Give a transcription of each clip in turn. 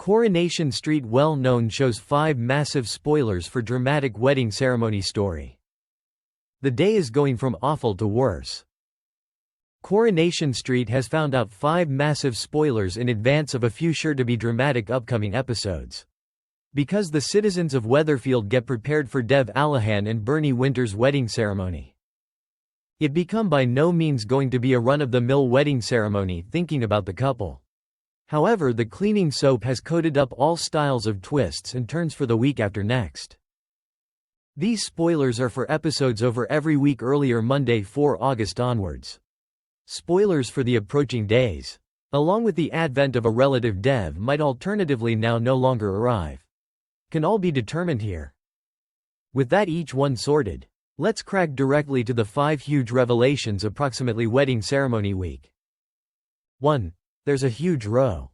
Coronation Street well-known shows 5 massive spoilers for dramatic wedding ceremony story. The day is going from awful to worse. Coronation Street has found out 5 massive spoilers in advance of a few sure-to-be dramatic upcoming episodes. Because the citizens of Weatherfield get prepared for Dev Allahan and Bernie Winter's wedding ceremony. It become by no means going to be a run-of-the-mill wedding ceremony thinking about the couple. However, the cleaning soap has coated up all styles of twists and turns for the week after next. These spoilers are for episodes over every week earlier Monday 4 August onwards. Spoilers for the approaching days, along with the advent of a relative Dev might alternatively now no longer arrive, can all be determined here. With that each one sorted, let's crack directly to the 5 huge revelations approximately wedding ceremony week. 1. There's a huge row.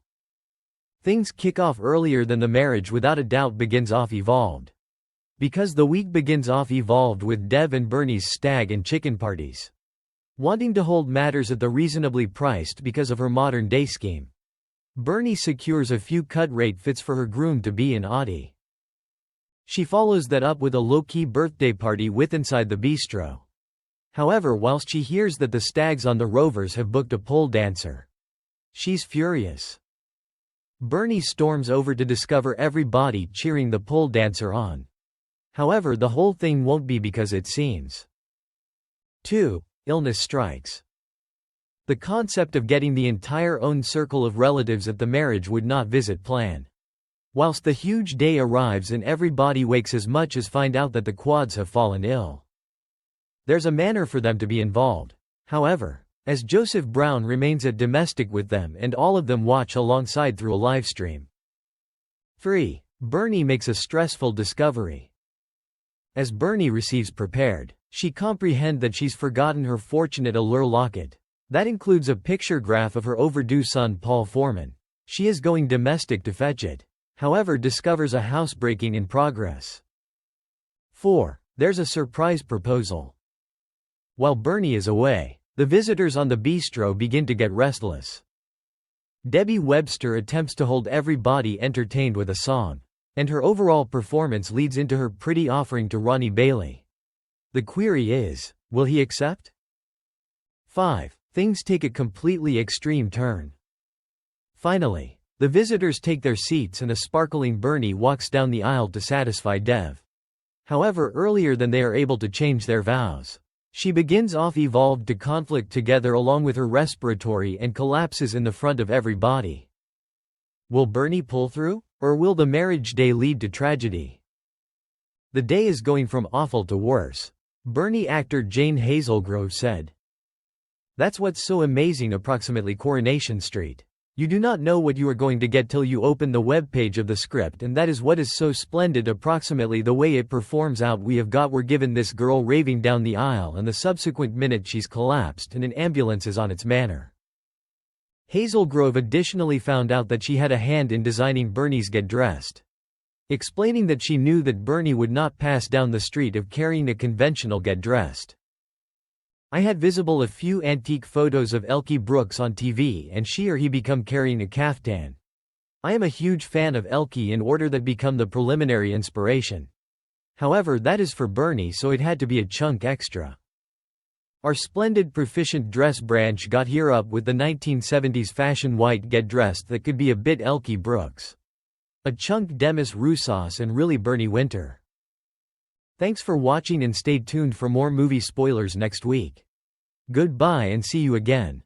Things kick off earlier than the marriage without a doubt begins off evolved. Because the week begins off evolved with Dev and Bernie's stag and chicken parties. Wanting to hold matters at the reasonably priced because of her modern day scheme. Bernie secures a few cut-rate fits for her groom-to-be in Audi. She follows that up with a low-key birthday party with inside the bistro. However, whilst she hears that the stags on the Rovers have booked a pole dancer, she's furious. Bernie storms over to discover everybody cheering the pole dancer on. However, the whole thing won't be because it seems. 2. Illness strikes. The concept of getting the entire own circle of relatives at the marriage would not visit plan. Whilst the huge day arrives and everybody wakes as much as find out that the quads have fallen ill. There's a manner for them to be involved. However, as Joseph Brown remains at domestic with them and all of them watch alongside through a livestream. 3. Bernie makes a stressful discovery. As Bernie receives prepared, she comprehends that she's forgotten her fortunate allure locket. That includes a picture graph of her overdue son Paul Foreman. She is going domestic to fetch it. However, discovers a housebreaking in progress. 4. There's a surprise proposal. While Bernie is away, the visitors on the bistro begin to get restless. Debbie Webster attempts to hold everybody entertained with a song, and her overall performance leads into her pretty offering to Ronnie Bailey. The query is, will he accept? 5. Things take a completely extreme turn. Finally, the visitors take their seats and a sparkling Bernie walks down the aisle to satisfy Dev. However, earlier than they are able to change their vows, she begins off evolved to conflict together along with her respiratory and collapses in the front of everybody. Will Bernie pull through, or will the marriage day lead to tragedy? The day is going from awful to worse, Bernie actor Jane Hazelgrove said. That's what's so amazing approximately Coronation Street. You do not know what you are going to get till you open the web page of the script, and that is what is so splendid approximately the way it performs out. We're given this girl raving down the aisle and the subsequent minute she's collapsed and an ambulance is on its manner. Hazelgrove additionally found out that she had a hand in designing Bernie's get dressed, explaining that she knew that Bernie would not pass down the street of carrying a conventional get dressed. I had visible a few antique photos of Elkie Brooks on TV and she or he become carrying a caftan. I am a huge fan of Elkie in order that become the preliminary inspiration. However, that is for Bernie, so it had to be a chunk extra. Our splendid proficient dress branch got here up with the 1970s fashion white get dressed that could be a bit Elkie Brooks. A chunk Demis Roussos and really Bernie Winter. Thanks for watching and stay tuned for more movie spoilers next week. Goodbye and see you again.